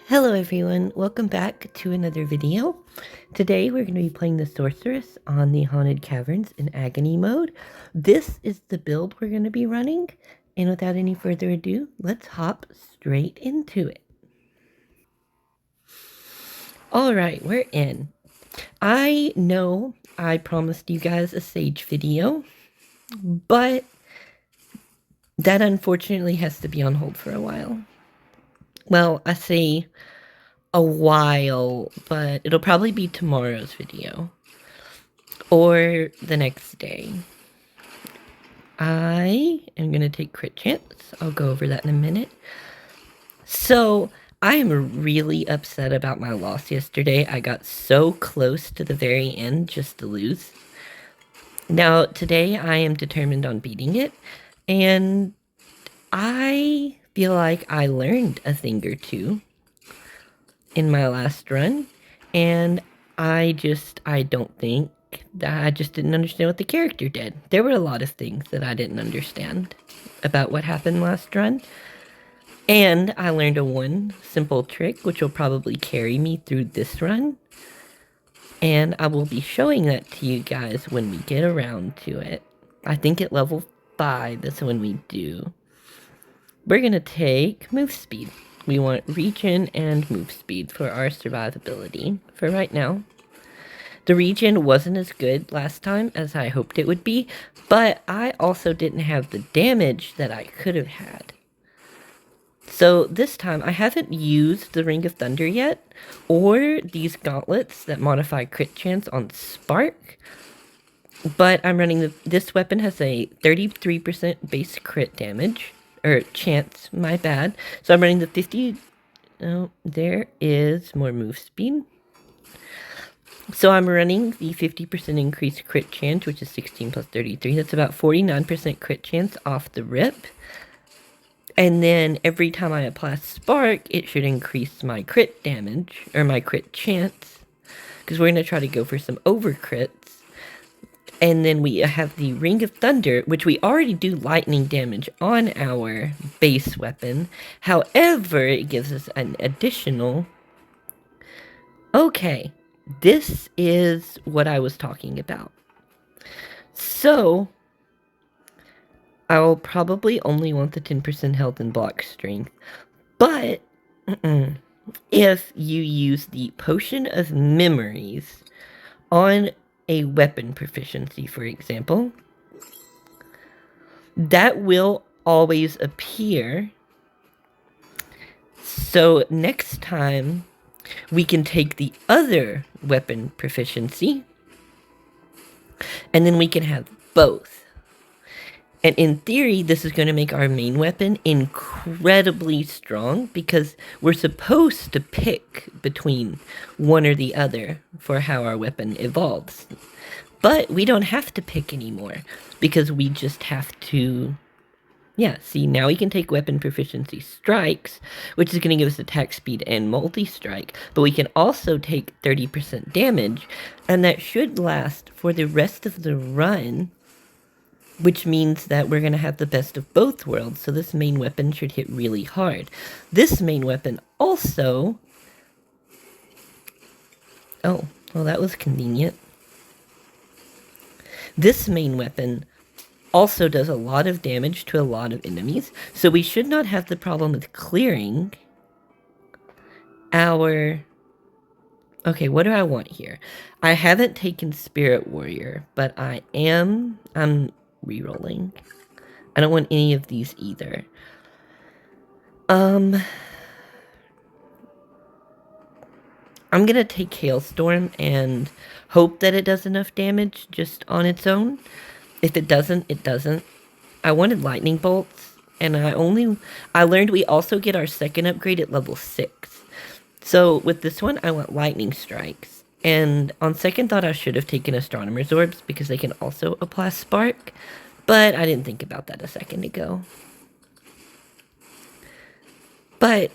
Hello everyone, welcome back to another video. Today we're going to be playing the Sorceress on the Haunted Caverns in Agony mode. This is the build we're going to be running, and without any further ado, let's hop straight into it. Alright, we're in. I know I promised you guys a Sage video, but that unfortunately has to be on hold for a while. Well, I say a while, but it'll probably be tomorrow's video or the next day. I am going to take crit chance. I'll go over that in a minute. So I am really upset about my loss yesterday. I got so close to the very end just to lose. Now today I am determined on beating it, and I feel like I learned a thing or two in my last run, and I don't think that I just didn't understand what the character did. There were a lot of things that I didn't understand about what happened last run, and I learned one simple trick which will probably carry me through this run, and I will be showing that to you guys when we get around to it. I think at level 5 that's when we do. We're gonna take move speed. We want regen and move speed for our survivability for right now. The regen wasn't as good last time as I hoped it would be, but I also didn't have the damage that I could have had. So this time I haven't used the Ring of Thunder yet, or these gauntlets that modify crit chance on Spark, but I'm running this weapon has a 33% base crit damage. Or chance, my bad. So I'm running the 50. Oh, there is more move speed. So I'm running the 50% increased crit chance, which is 16 plus 33. That's about 49% crit chance off the rip. And then every time I apply Spark, it should increase my crit damage, or my crit chance. Because we're going to try to go for some over crits. And then we have the Ring of Thunder, which we already do lightning damage on our base weapon. However, it gives us an additional... Okay, this is what I was talking about. So, I'll probably only want the 10% health and block strength. But, if you use the Potion of Memories on a weapon proficiency, for example, that will always appear. So next time we can take the other weapon proficiency, and then we can have both. And in theory, this is going to make our main weapon incredibly strong, because we're supposed to pick between one or the other for how our weapon evolves. But we don't have to pick anymore, because we just have to... Yeah, see, now we can take weapon proficiency strikes, which is going to give us attack speed and multi-strike, but we can also take 30% damage, and that should last for the rest of the run, which means that we're going to have the best of both worlds, so this main weapon should hit really hard. This main weapon also... Oh, well, that was convenient. This main weapon also does a lot of damage to a lot of enemies, so we should not have the problem with clearing our... Okay, what do I want here? I haven't taken Spirit Warrior, but I'm re-rolling. I don't want any of these either. I'm gonna take Hailstorm and hope that it does enough damage just on its own. If it doesn't, it doesn't. I wanted lightning bolts, and I learned we also get our second upgrade at level 6. So with this one, I want lightning strikes. And on second thought, I should have taken astronomer's orbs, because they can also apply spark. But I didn't think about that a second ago. But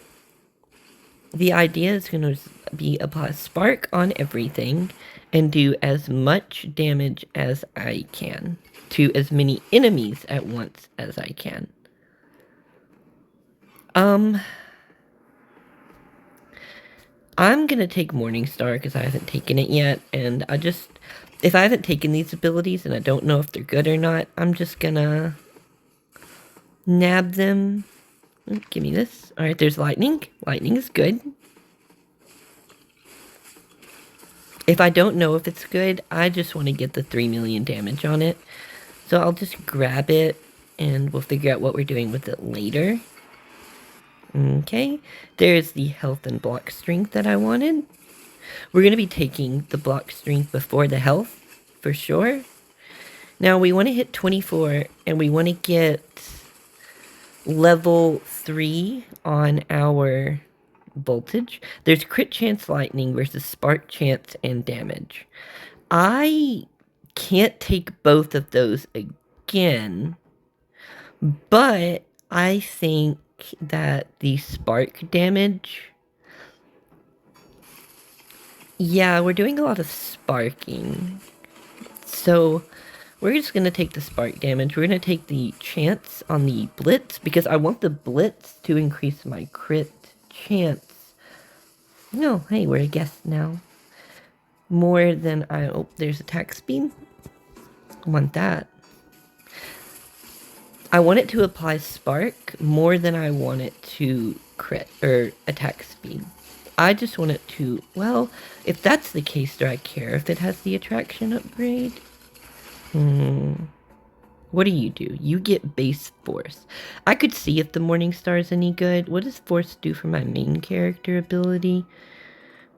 the idea is going to be apply spark on everything and do as much damage as I can to as many enemies at once as I can. I'm gonna take Morningstar because I haven't taken it yet, and if I haven't taken these abilities and I don't know if they're good or not, I'm just gonna nab them. Give me this. Alright, there's lightning. Lightning is good. If I don't know if it's good, I just want to get the 3 million damage on it. So I'll just grab it, and we'll figure out what we're doing with it later. Okay, there's the health and block strength that I wanted. We're going to be taking the block strength before the health, for sure. Now we want to hit 24, and we want to get level 3 on our voltage. There's crit chance lightning versus spark chance and damage. I can't take both of those again, but I think that the spark damage... Yeah, we're doing a lot of sparking. So we're just going to take the spark damage. We're going to take the chance on the blitz, because I want the blitz to increase my crit chance. No, hey, we're a guest now. More than oh, there's attack speed. I want that. I want it to apply spark more than I want it to crit or attack speed. I just want it to, well, if that's the case, do I care if it has the attraction upgrade? What do? You get base force. I could see if the Morningstar is any good. What does force do for my main character ability?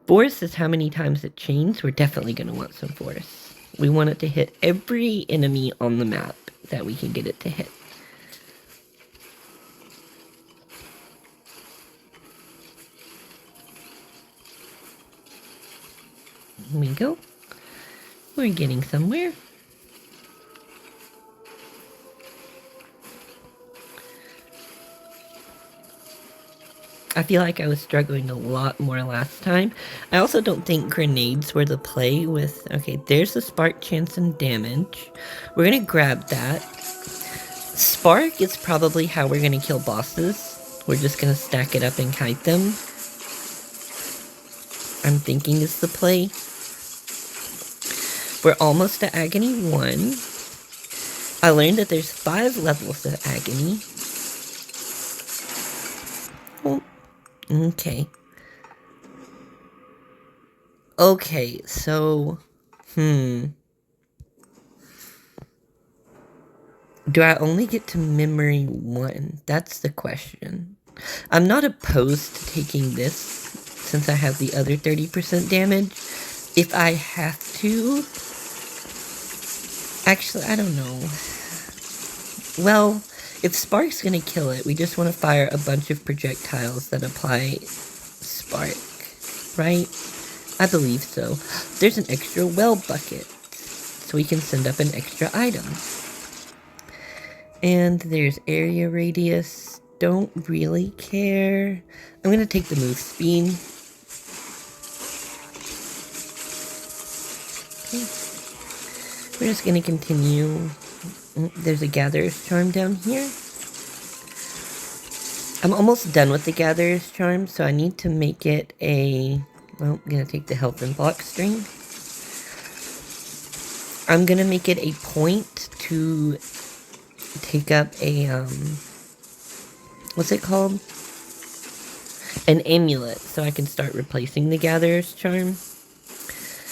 Force is how many times it chains. We're definitely going to want some force. We want it to hit every enemy on the map that we can get it to hit. Here we go. We're getting somewhere. I feel like I was struggling a lot more last time. I also don't think grenades were the play with... Okay, there's the spark chance and damage. We're going to grab that. Spark is probably how we're going to kill bosses. We're just going to stack it up and kite them. I'm thinking is the play. We're almost to agony 1. I learned that there's 5 levels of agony. Oh, okay. Okay, so... Do I only get to memory 1? That's the question. I'm not opposed to taking this, since I have the other 30% damage. If I have to... Actually, I don't know. Well, if Spark's gonna kill it, we just want to fire a bunch of projectiles that apply Spark, right? I believe so. There's an extra well bucket, so we can send up an extra item. And there's area radius. Don't really care. I'm gonna take the move speed. Okay. We're just gonna continue. There's a Gatherer's Charm down here. I'm almost done with the Gatherer's Charm, so I need to make it a... Well, I'm gonna take the health and block string. I'm gonna make it a point to take up a, what's it called? An amulet, so I can start replacing the Gatherer's Charm.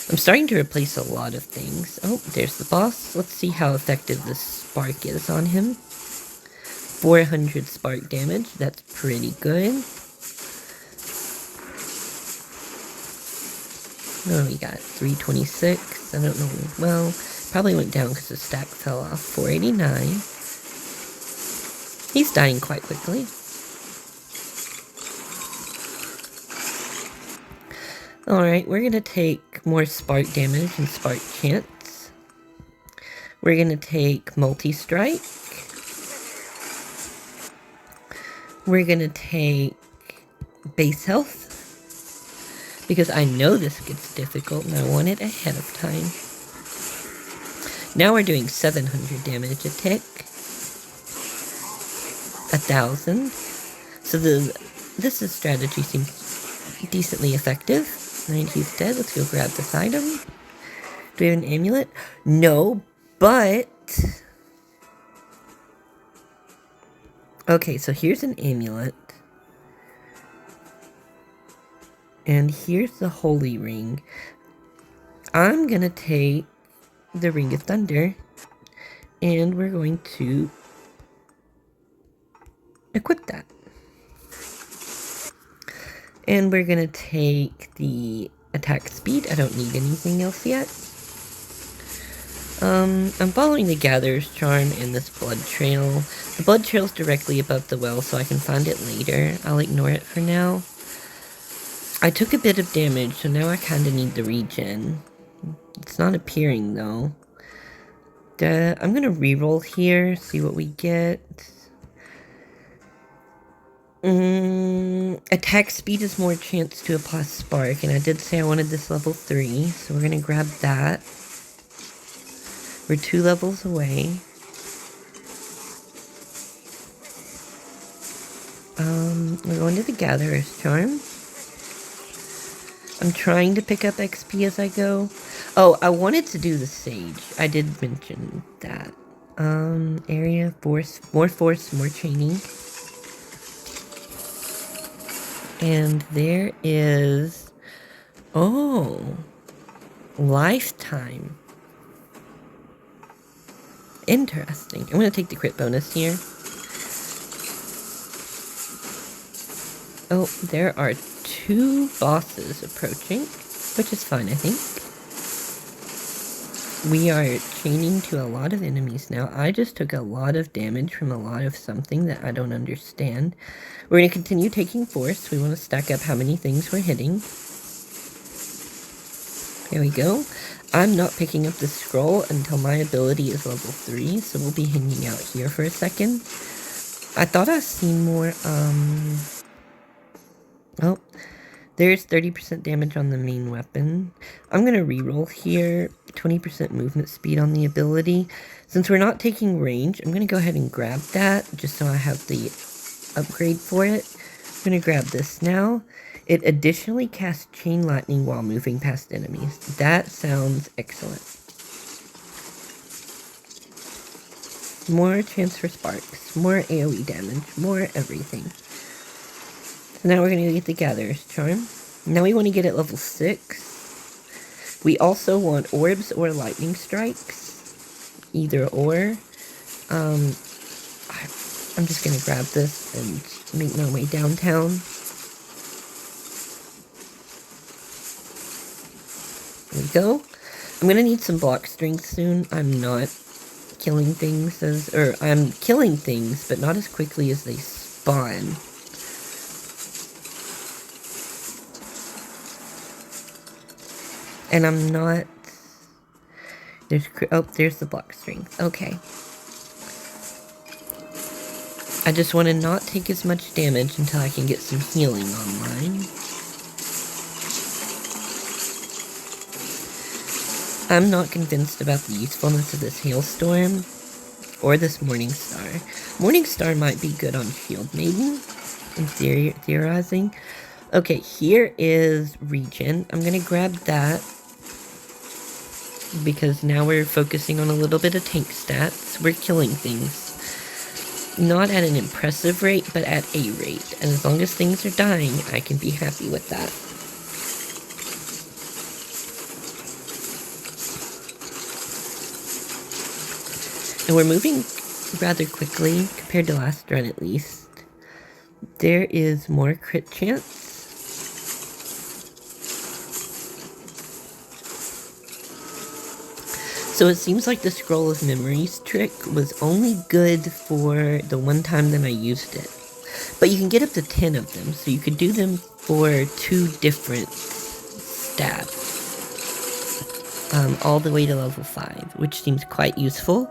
I'm starting to replace a lot of things. Oh, there's the boss. Let's see how effective the spark is on him. 400 spark damage. That's pretty good. Oh, we got 326. I don't know. Well, probably went down because the stack fell off. 489. He's dying quite quickly. Alright, we're going to take more spark damage and spark chance. We're going to take multi-strike. We're going to take base health. Because I know this gets difficult and I want it ahead of time. Now we're doing 700 damage a tick. 1,000. So this strategy seems decently effective. 9, he's dead. Let's go grab this item. Do we have an amulet? No, but... Okay, so here's an amulet. And here's the holy ring. I'm gonna take the Ring of Thunder, and we're going to equip that. And we're gonna take the attack speed. I don't need anything else yet. I'm following the Gatherer's Charm and this blood trail. The blood trail's directly above the well, so I can find it later. I'll ignore it for now. I took a bit of damage, so now I kinda need the regen. It's not appearing, though. I'm gonna reroll here, see what we get. Attack speed is more chance to apply spark, and I did say I wanted this level 3, so we're gonna grab that. We're 2 levels away. We're going to the Gatherer's Charm. I'm trying to pick up XP as I go. Oh, I wanted to do the Sage. I did mention that. Area, force, more chaining. And there is... Oh! Lifetime. Interesting. I'm gonna take the crit bonus here. Oh, there are 2 bosses approaching, which is fine, I think. We are chaining to a lot of enemies now. I just took a lot of damage from a lot of something that I don't understand. We're going to continue taking force. We want to stack up how many things we're hitting. There we go. I'm not picking up the scroll until my ability is level 3, so we'll be hanging out here for a second. I thought I seen more, Oh, there's 30% damage on the main weapon. I'm going to reroll here. 20% movement speed on the ability. Since we're not taking range, I'm going to go ahead and grab that, just so I have the upgrade for it. I'm going to grab this now. It additionally casts Chain Lightning while moving past enemies. That sounds excellent. More chance for sparks, more AoE damage, more everything. So now we're going to get the Gatherer's Charm. Now we want to get it level 6. We also want orbs or lightning strikes. Either or. I'm just going to grab this and make my way downtown. There we go. I'm going to need some block strength soon. I'm not killing things I'm killing things, but not as quickly as they spawn. And I'm not... there's the block strength. Okay. I just want to not take as much damage until I can get some healing online. I'm not convinced about the usefulness of this hailstorm or this Morning Star. Morning Star might be good on Shield Maiden, in theorizing. Okay, here is regen. I'm going to grab that, because now we're focusing on a little bit of tank stats. We're killing things. Not at an impressive rate, but at a rate. And as long as things are dying, I can be happy with that. And we're moving rather quickly, compared to last run at least. There is more crit chance. So it seems like the Scroll of Memories trick was only good for the one time that I used it. But you can get up to 10 of them, so you could do them for 2 different stats. All the way to level 5, which seems quite useful.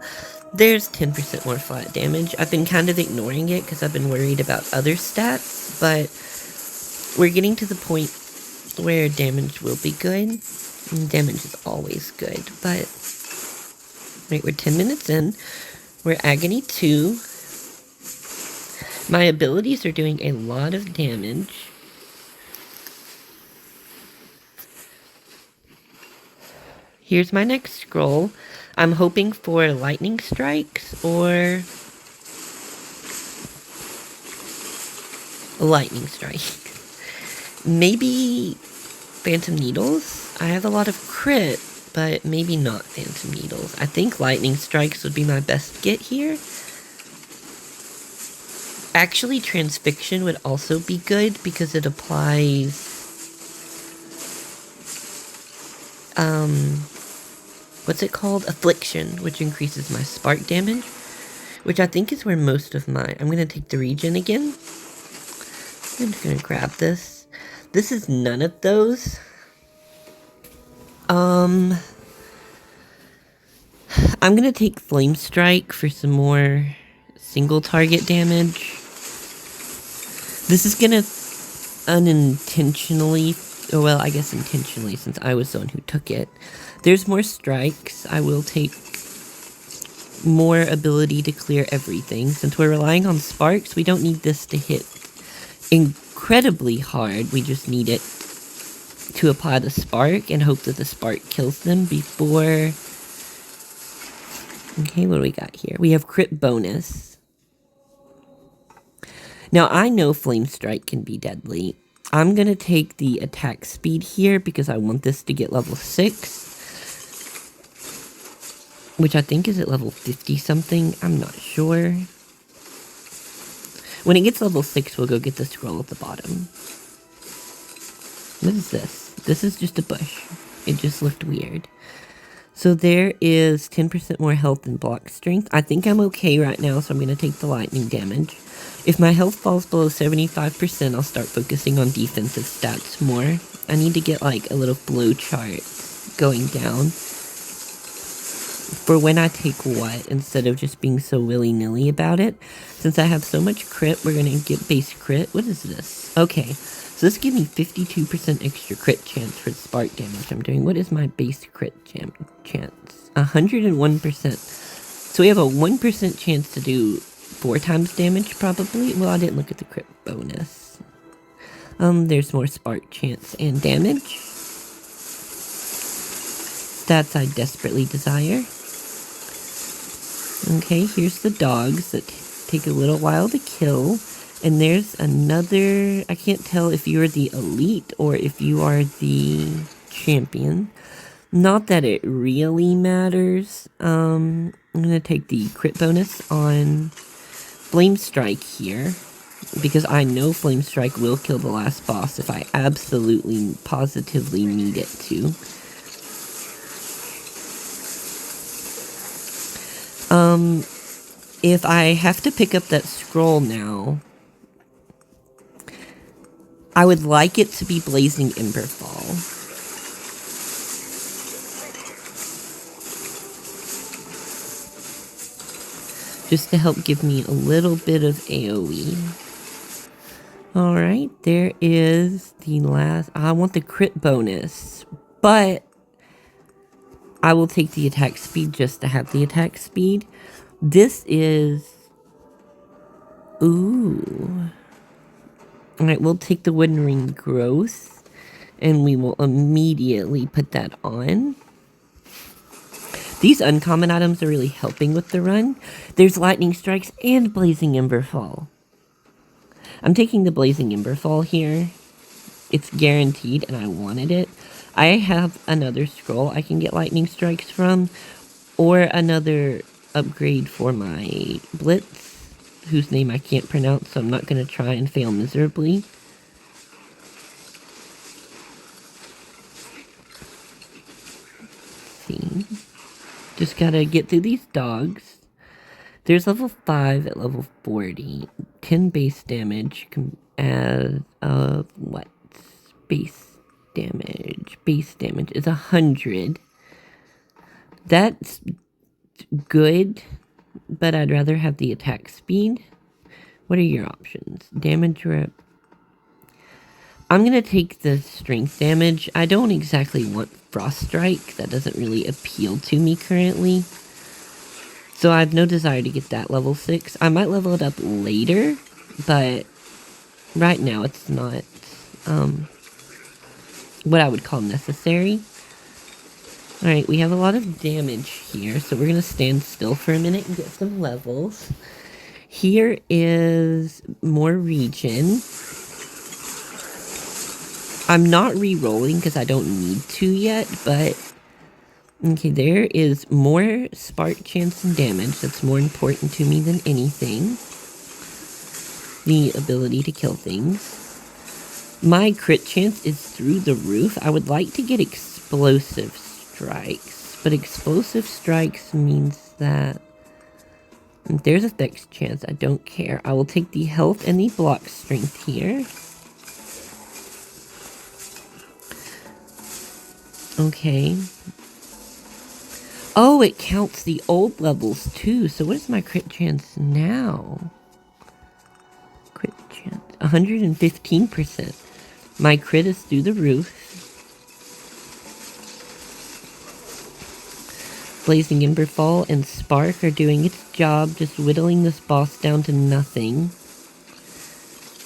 There's 10% more flat damage. I've been kind of ignoring it because I've been worried about other stats, but we're getting to the point where damage will be good. And damage is always good, but... Right, we're 10 minutes in. We're Agony 2. My abilities are doing a lot of damage. Here's my next scroll. I'm hoping for lightning strikes or lightning strike. Maybe phantom needles? I have a lot of crit, but maybe not phantom needles. I think lightning strikes would be my best get here. Actually, transfixion would also be good because it applies what's it called? Affliction, which increases my spark damage, which I think is where most of my... I'm going to take the regen again. I'm just going to grab this. This is none of those. I'm going to take Flame Strike for some more single target damage. This is going to unintentionally, or well, I guess intentionally since I was the one who took it. There's more strikes. I will take more ability to clear everything. Since we're relying on sparks, we don't need this to hit incredibly hard. We just need it to apply the spark and hope that the spark kills them before... Okay, what do we got here? We have crit bonus. Now, I know Flame Strike can be deadly. I'm going to take the attack speed here because I want this to get level 6. Which I think is at level 50 something. I'm not sure. When it gets level 6, we'll go get the scroll at the bottom. What is this? This is just a bush. It just looked weird. So there is 10% more health and block strength. I think I'm okay right now, so I'm going to take the lightning damage. If my health falls below 75%, I'll start focusing on defensive stats more. I need to get like a little flow chart going down for when I take what, instead of just being so willy-nilly about it. Since I have so much crit, we're going to get base crit. What is this? Okay, so this gives me 52% extra crit chance for the spark damage I'm doing. What is my base crit chance? 101%. So we have a 1% chance to do 4 times damage, probably. Well, I didn't look at the crit bonus. There's more spark chance and damage. Stats I desperately desire. Okay, here's the dogs that take a little while to kill. And there's another... I can't tell if you're the elite or if you are the champion. Not that it really matters. I'm going to take the crit bonus on Flame Strike here. Because I know Flame Strike will kill the last boss if I absolutely, positively need it to. If I have to pick up that scroll now, I would like it to be Blazing Emberfall. Just to help give me a little bit of AoE. Alright, there is the last... I want the crit bonus, but I will take the attack speed just to have the attack speed. This is... Ooh. Alright, we'll take the Wooden Ring Growth, and we will immediately put that on. These uncommon items are really helping with the run. There's Lightning Strikes and Blazing Emberfall. I'm taking the Blazing Emberfall here. It's guaranteed, and I wanted it. I have another scroll I can get Lightning Strikes from, or another upgrade for my Blitz, whose name I can't pronounce, so I'm not going to try and fail miserably. Let's see. Just gotta get through these dogs. There's level 5 at level 40. 10 base damage as of what? Base damage. Base damage is 100. That's good, but I'd rather have the attack speed. What are your options? Damage rep. I'm going to take the strength damage. I don't exactly want Frost Strike. That doesn't really appeal to me currently. So I have no desire to get that level 6. I might level it up later, but right now it's not what I would call necessary. Alright, we have a lot of damage here, so we're going to stand still for a minute and get some levels. Here is more regen. I'm not re-rolling because I don't need to yet, but... Okay, there is more spark chance and damage. That's more important to me than anything. The ability to kill things. My crit chance is through the roof. I would like to get explosive strikes, but explosive strikes means that there's a dex chance. I don't care. I will take the health and the block strength here. Okay. Oh, it counts the old levels too. So what is my crit chance now? Crit chance 115%. My crit is through the roof. Blazing Emberfall and Spark are doing its job, just whittling this boss down to nothing.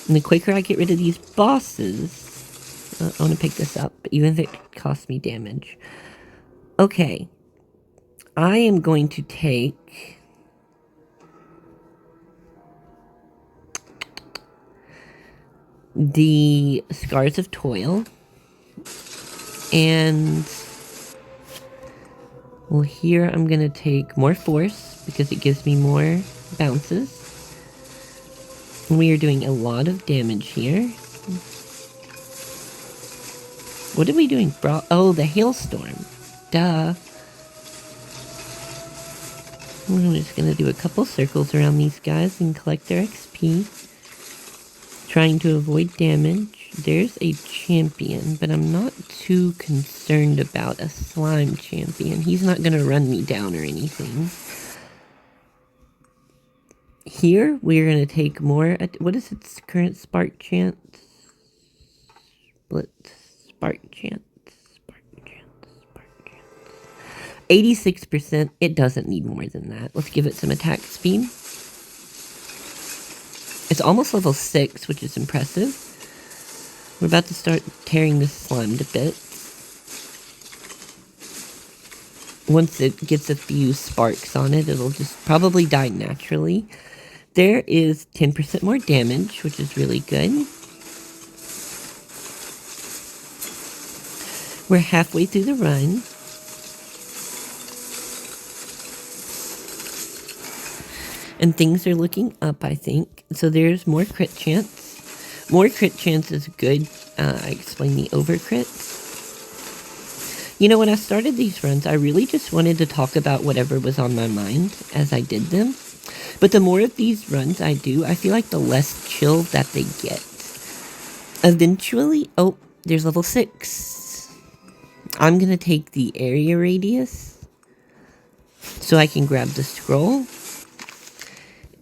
And the quicker I get rid of these bosses... I want to pick this up, even if it costs me damage. Okay. I am going to take... the Scars of Toil. And... well, here I'm going to take more Force, because it gives me more bounces. We are doing a lot of damage here. What are we doing? Oh, the hailstorm. Duh. I'm just going to do a couple circles around these guys and collect their XP. Trying to avoid damage. There's a champion, but I'm not too concerned about a slime champion. He's not going to run me down or anything. Here, we're going to take more... what is its current spark chance? Split. Spark chance. Spark chance. Spark chance. 86%. It doesn't need more than that. Let's give it some attack speed. It's almost level 6, which is impressive. We're about to start tearing this slime to bits. Once it gets a few sparks on it, it'll just probably die naturally. There is 10% more damage, which is really good. We're halfway through the run. And things are looking up, I think. So there's more crit chance. More crit chance is good. I explained the overcrits. You know, when I started these runs, I really just wanted to talk about whatever was on my mind as I did them. But the more of these runs I do, I feel like the less chill that they get. Eventually... oh, there's level 6. I'm going to take the area radius so I can grab the scroll.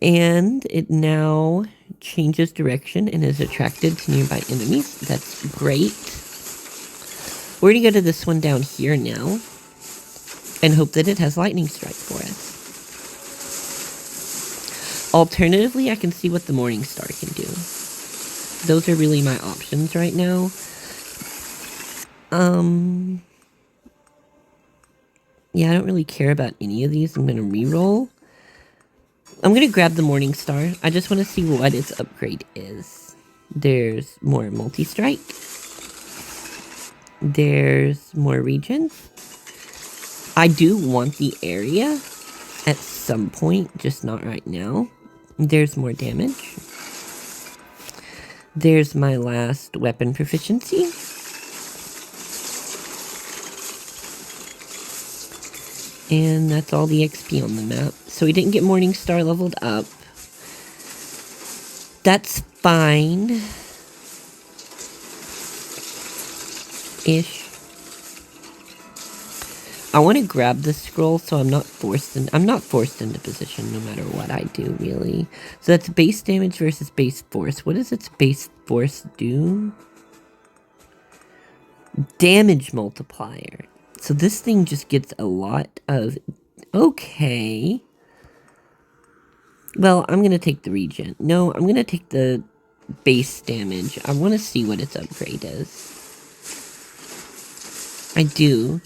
And it now changes direction and is attracted to nearby enemies. That's great. We're going to go to this one down here now and hope that it has lightning strike for us. Alternatively, I can see what the Morning Star can do. Those are really my options right now. Yeah, I don't really care about any of these. I'm going to reroll. I'm going to grab the Morning Star. I just want to see what its upgrade is. There's more multi-strike. There's more regen. I do want the area at some point, just not right now. There's more damage. There's my last weapon proficiency. And that's all the XP on the map. So we didn't get Morning Star leveled up. That's fine. Ish. I want to grab the scroll so I'm not forced into position no matter what I do, really. So that's base damage versus base force. What does its base force do? Damage multiplier. So this thing just gets a lot of... okay. Well, I'm going to take the regen. No, I'm going to take the base damage. I want to see what its upgrade is. I do.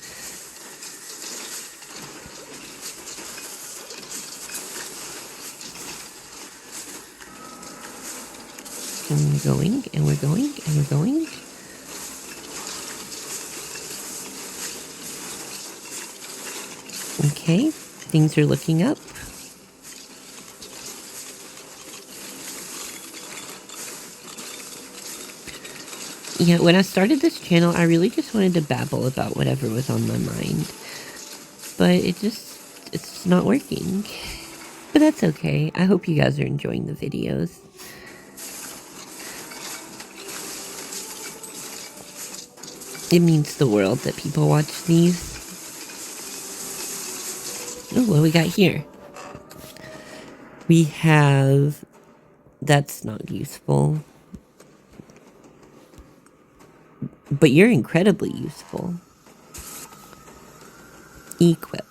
And we're going, and we're going, and we're going. Okay, things are looking up. Yeah, when I started this channel, I really just wanted to babble about whatever was on my mind. But it's not working. But that's okay. I hope you guys are enjoying the videos. It means the world that people watch these. Oh, what do we got here? We have... That's not useful. But you're incredibly useful. Equip.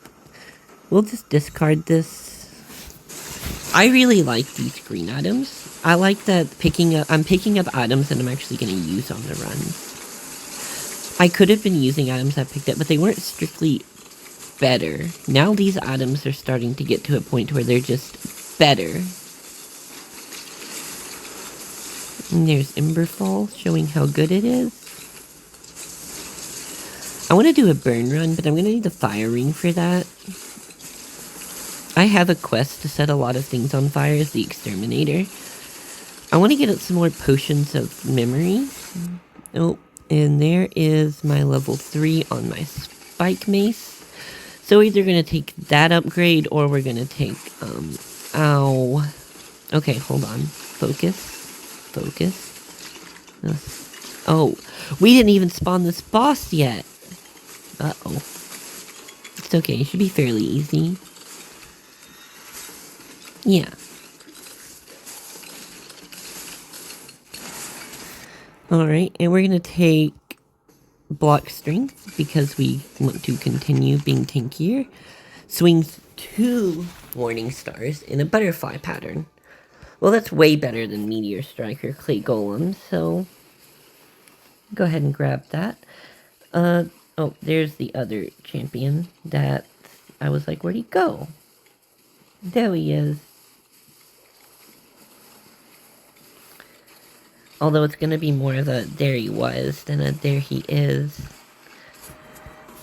We'll just discard this. I really like these green items. I like that I'm picking up items that I'm actually going to use on the run. I could have been using items I picked up, but they weren't strictly better. Now these items are starting to get to a point where they're just better. And there's Emberfall showing how good it is. I want to do a burn run, but I'm going to need the fire ring for that. I have a quest to set a lot of things on fire as the exterminator. I want to get some more potions of memory. Oh, and there is my level 3 on my spike mace. So either going to take that upgrade or we're going to take, ow. Okay, hold on. Focus. Focus. Oh, we didn't even spawn this boss yet. Uh-oh. It's okay, it should be fairly easy. Yeah. Alright, and we're gonna take block strength because we want to continue being tankier. Swings 2 warning stars in a butterfly pattern. Well, that's way better than Meteor Strike or Clay Golem, so go ahead and grab that. Oh, there's the other champion that I was like, where'd he go? There he is. Although it's going to be more of a there he was than a there he is.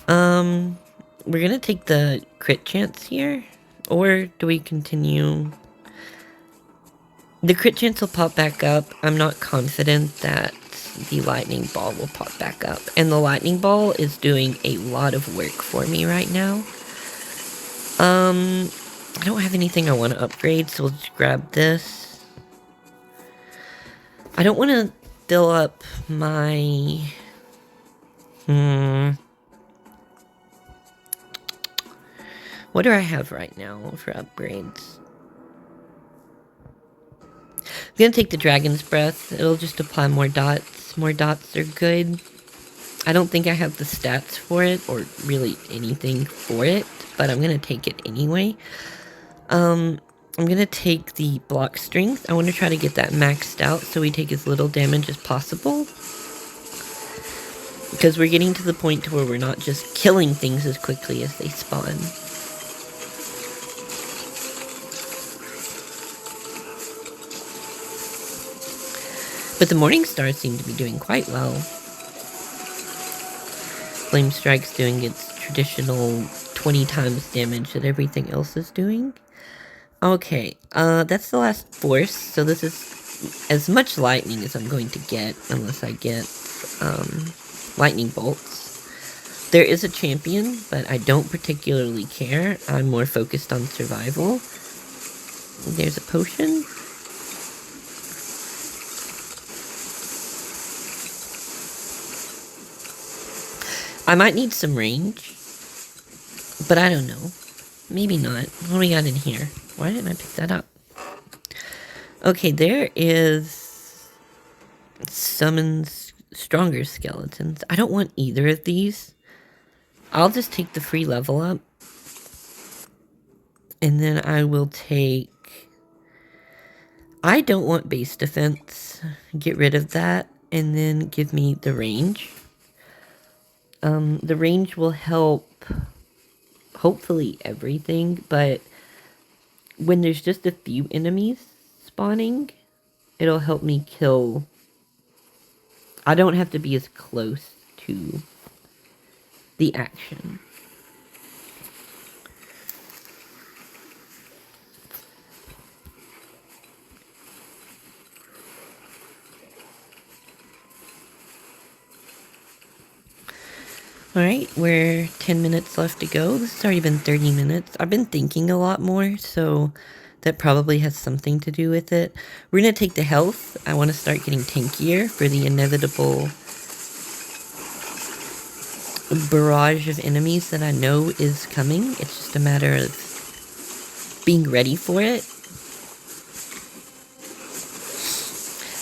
We're going to take the crit chance here. Or do we continue? The crit chance will pop back up. I'm not confident that the lightning ball will pop back up. And the lightning ball is doing a lot of work for me right now. I don't have anything I want to upgrade, so we'll just grab this. I don't want to fill up my... What do I have right now for upgrades? I'm gonna take the Dragon's Breath. It'll just apply more dots. More dots are good. I don't think I have the stats for it, or really anything for it, but I'm gonna take it anyway. I'm gonna take the block strength. I want to try to get that maxed out so we take as little damage as possible. Because we're getting to the point to where we're not just killing things as quickly as they spawn. But the Morning Stars seem to be doing quite well. Flame Strike's doing its traditional 20 times damage that everything else is doing. Okay, that's the last force, so this is as much lightning as I'm going to get, unless I get, lightning bolts. There is a champion, but I don't particularly care. I'm more focused on survival. There's a potion. I might need some range, but I don't know. Maybe not. What do we got in here? Why didn't I pick that up? Okay, there is... Summons stronger skeletons. I don't want either of these. I'll just take the free level up. And then I will take... I don't want base defense. Get rid of that. And then give me the range. The range will help... hopefully everything, but... when there's just a few enemies spawning, it'll help me kill. I don't have to be as close to the action. Alright, we're 10 minutes left to go. This has already been 30 minutes. I've been thinking a lot more, so that probably has something to do with it. We're going to take the health. I want to start getting tankier for the inevitable barrage of enemies that I know is coming. It's just a matter of being ready for it.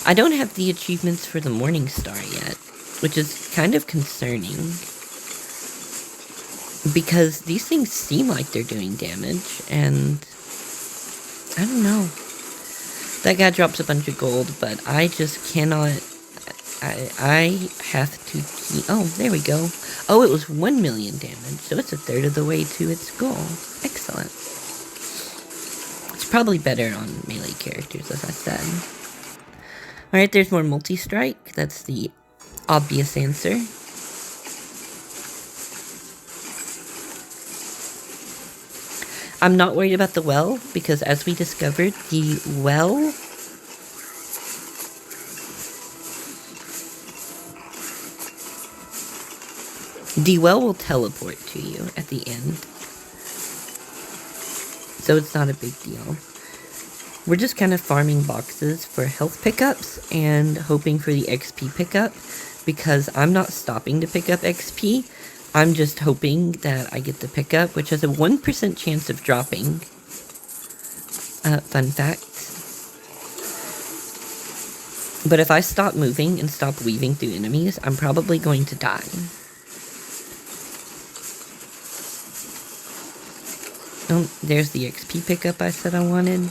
I don't have the achievements for the Morning Star yet, which is kind of concerning. Because these things seem like they're doing damage, and I don't know. That guy drops a bunch of gold, but I just cannot. I have to keep. Oh, there we go. Oh, it was 1 million damage, so it's a third of the way to its goal. Excellent. It's probably better on melee characters, as I said. Alright, there's more multi-strike. That's the obvious answer. I'm not worried about the well, because as we discovered, the well will teleport to you at the end. So it's not a big deal. We're just kind of farming boxes for health pickups and hoping for the XP pickup, because I'm not stopping to pick up XP. I'm just hoping that I get the pickup, which has a 1% chance of dropping. Fun fact. But if I stop moving and stop weaving through enemies, I'm probably going to die. Oh, there's the XP pickup I said I wanted.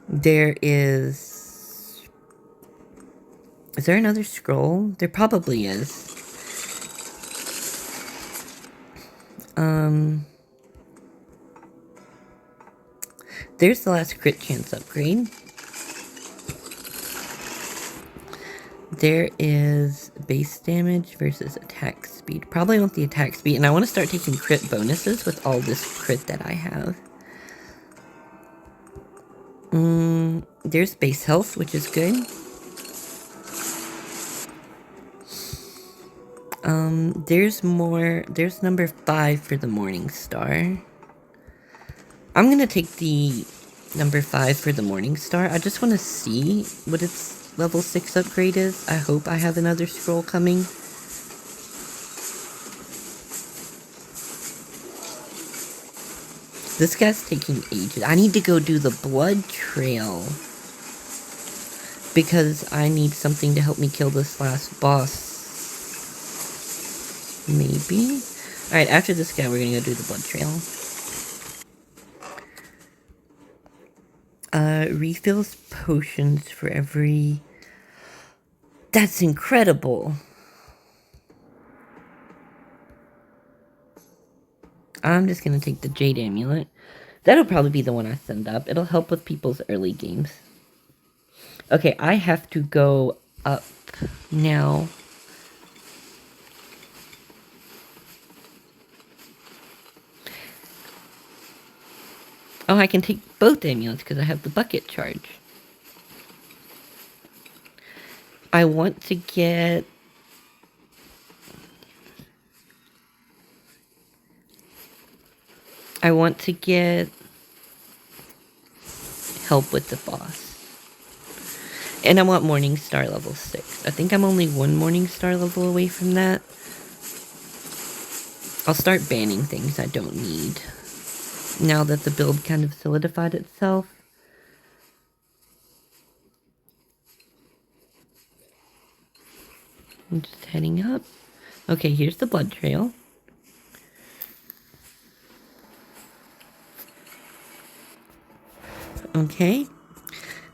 There is... Is there another scroll? There probably is. There's the last crit chance upgrade. There is base damage versus attack speed. Probably want the attack speed, and I want to start taking crit bonuses with all this crit that I have. There's base health, which is good. There's more. There's number 5 for the Morning Star. I'm gonna take the number 5 for the Morning Star. I just want to see what its level 6 upgrade is. I hope I have another scroll coming. This guy's taking ages. I need to go do the blood trail, because I need something to help me kill this last boss. Maybe? Alright, after this guy, we're gonna go do the blood trail. Refills potions for every... That's incredible! I'm just gonna take the Jade Amulet. That'll probably be the one I send up. It'll help with people's early games. Okay, I have to go up now. Oh, I can take both amulets because I have the bucket charge. I want to get... help with the boss. And I want Morning Star level 6. I think I'm only 1 Morning Star level away from that. I'll start banning things I don't need, now that the build kind of solidified itself. I'm just heading up. Okay, here's the blood trail. Okay.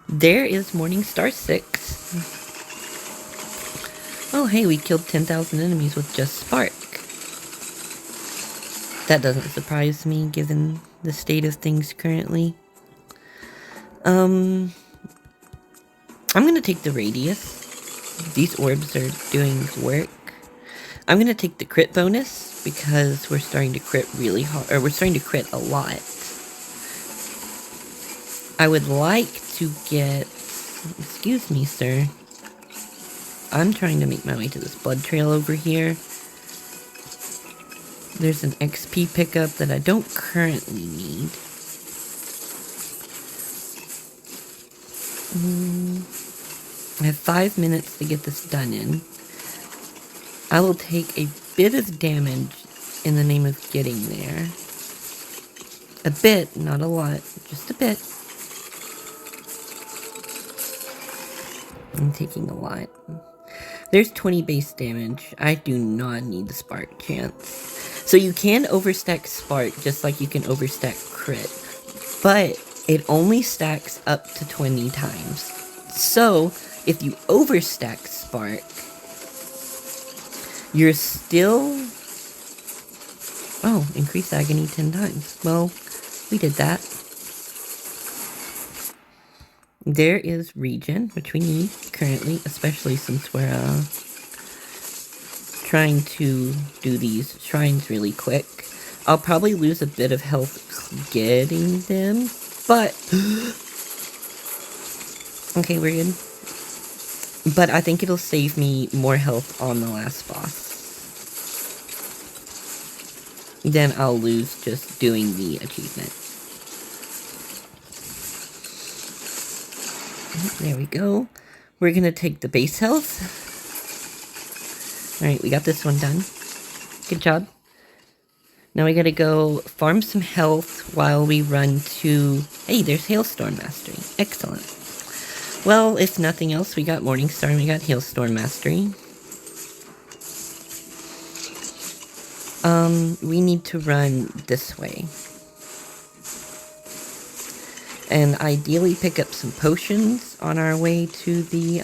There is Morning Star 6. Oh, hey, we killed 10,000 enemies with just Spark. That doesn't surprise me, given the state of things currently. I'm gonna take the radius. These orbs are doing work. I'm gonna take the crit bonus because we're starting to crit really hard, or we're starting to crit a lot. I would like to get... Excuse me, sir. I'm trying to make my way to this blood trail over here. There's an XP pickup that I don't currently need. I have 5 minutes to get this done in. I will take a bit of damage in the name of getting there. A bit, not a lot, just a bit. I'm taking a lot. There's 20 base damage. I do not need the spark chance. So you can overstack spark just like you can overstack crit. But it only stacks up to 20 times. So if you overstack spark, you're still... Oh, increase agony 10 times. Well, we did that. There is regen, which we need currently, especially since we're trying to do these shrines really quick. I'll probably lose a bit of health getting them, but... Okay, we're good. But I think it'll save me more health on the last boss than I'll lose just doing the achievement. There we go. We're gonna take the base health. Alright, we got this one done. Good job. Now we gotta go farm some health while we run to... Hey, there's Hailstorm Mastery. Excellent. Well, if nothing else, we got Morningstar and we got Hailstorm Mastery. We need to run this way. And ideally pick up some potions on our way to the,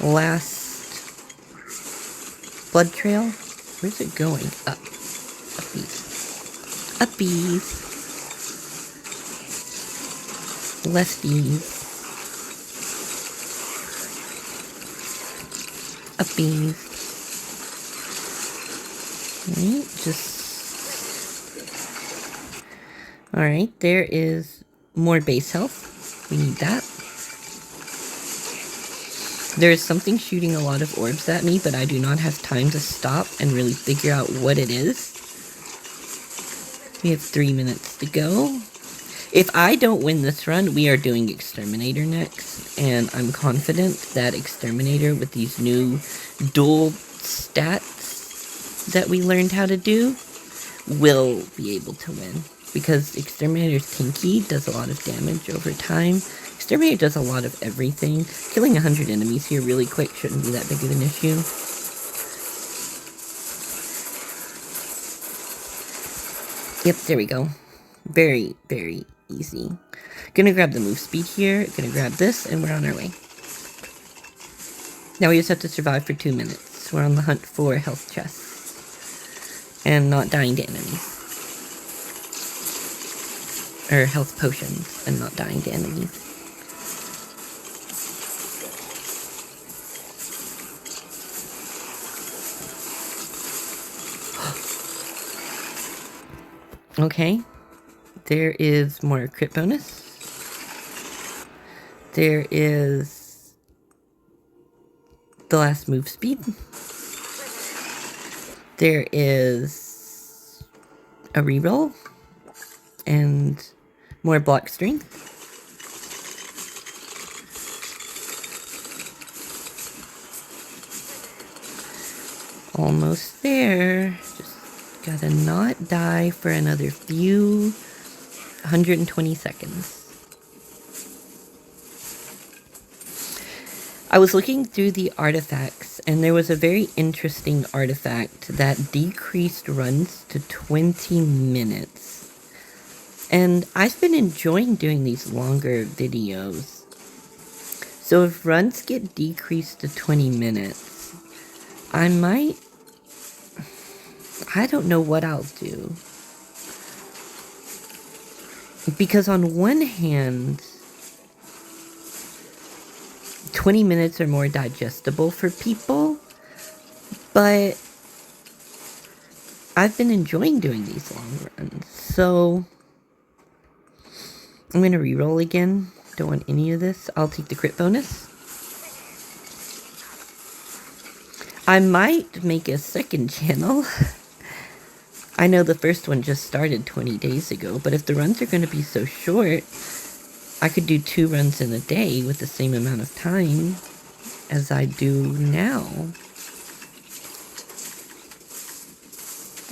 last blood trail. Where's it going? Up. Uppies. Uppies. Lefties. Uppies. Right, Alright, there is more base health. We need that. There is something shooting a lot of orbs at me, but I do not have time to stop and really figure out what it is. We have 3 minutes to go. If I don't win this run, we are doing Exterminator next, and I'm confident that Exterminator, with these new dual stats that we learned how to do, will be able to win. Because Exterminator's Tinky does a lot of damage over time. Exterminator does a lot of everything. Killing 100 enemies here really quick shouldn't be that big of an issue. Yep, there we go. Very, very easy. Gonna grab the move speed here, gonna grab this, and we're on our way. Now we just have to survive for 2 minutes. We're on the hunt for health chests. And not dying to enemies. Or health potions, and not dying to enemies. Okay. There is more crit bonus. There is the last move speed. There is a reroll. And more block strength. Almost there. Just gotta not die for another few 120 seconds. I was looking through the artifacts, and there was a very interesting artifact that decreased runs to 20 minutes. And I've been enjoying doing these longer videos. So if runs get decreased to 20 minutes, I don't know what I'll do. Because on one hand, 20 minutes are more digestible for people, but I've been enjoying doing these long runs, so I'm going to reroll again. Don't want any of this. I'll take the crit bonus. I might make a second channel. I know the first one just started 20 days ago, but if the runs are going to be so short, I could do 2 runs in a day with the same amount of time as I do now.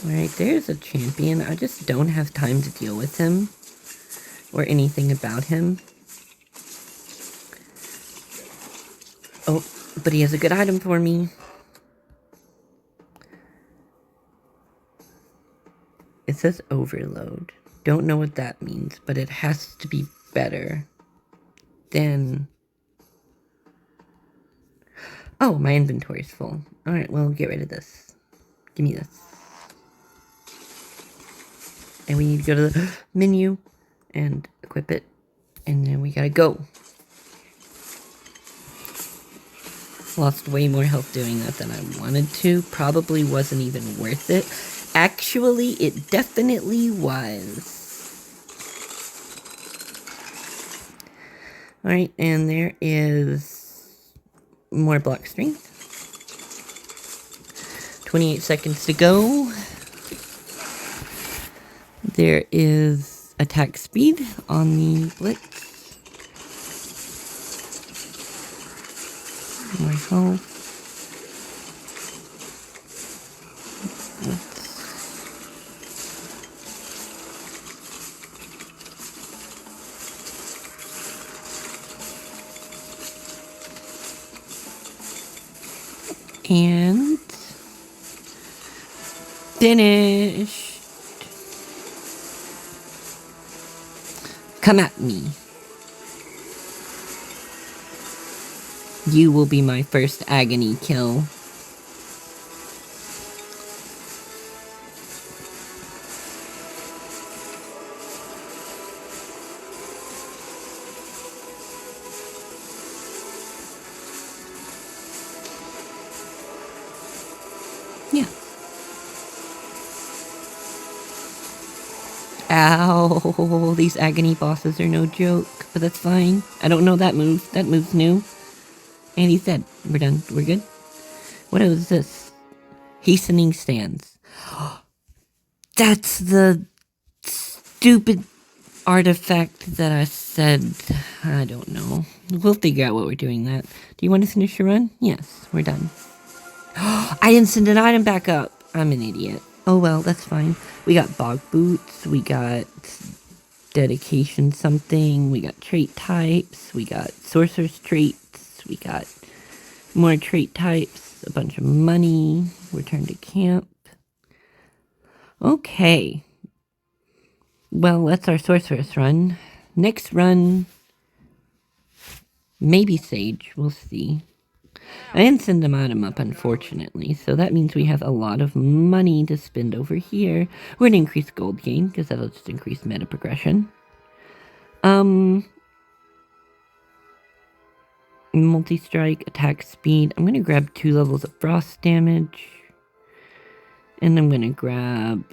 Alright, there's a champion. I just don't have time to deal with him or anything about him. Oh, but he has a good item for me. It says overload. Don't know what that means, but it has to be better than... Oh, my inventory's full. Alright, well, get rid of this. Give me this. And we need to go to the menu and equip it. And then we gotta go. Lost way more health doing that than I wanted to. Probably wasn't even worth it. Actually, it definitely was. Alright, and there is more block strength. 28 seconds to go. There is attack speed on the blitz. More health. And finished. Come at me. You will be my first agony kill. Yeah. Ow, these agony bosses are no joke, but that's fine. I don't know that move. That move's new. And he's dead. We're done. We're good. What is this? Hastening stands. That's the stupid artifact that I said. I don't know. We'll figure out what we're doing that. Do you want to finish your run? Yes, we're done. I didn't send an item back up. I'm an idiot. Oh well, that's fine. We got bog boots. We got dedication something. We got trait types. We got sorceress traits. We got more trait types. A bunch of money. Return to camp. Okay. Well, that's our sorceress run. Next run, maybe Sage. We'll see. I didn't send them item up, unfortunately, so that means we have a lot of money to spend over here. We're going to increase gold gain, because that'll just increase meta progression. Multi-strike, attack speed. I'm going to grab 2 levels of frost damage. And I'm going to grab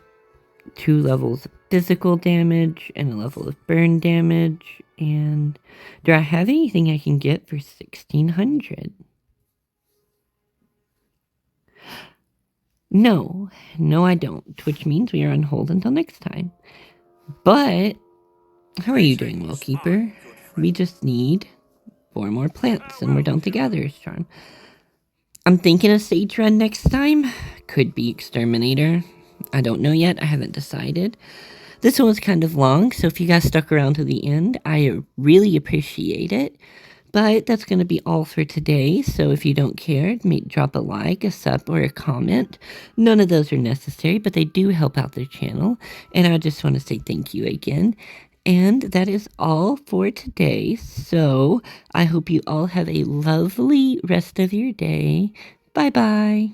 2 levels of physical damage and a level of burn damage. And do I have anything I can get for 1600? No, I don't, which means we are on hold until next time. But, how are you doing, Wellkeeper? We just need 4 more plants and we're done with the Gatherer's Charm. I'm thinking a Sage run next time. Could be Exterminator. I don't know yet. I haven't decided. This one was kind of long, so if you guys stuck around to the end, I really appreciate it. But that's going to be all for today, so if you don't care, drop a like, a sub, or a comment. None of those are necessary, but they do help out the channel, and I just want to say thank you again. And that is all for today, so I hope you all have a lovely rest of your day. Bye-bye.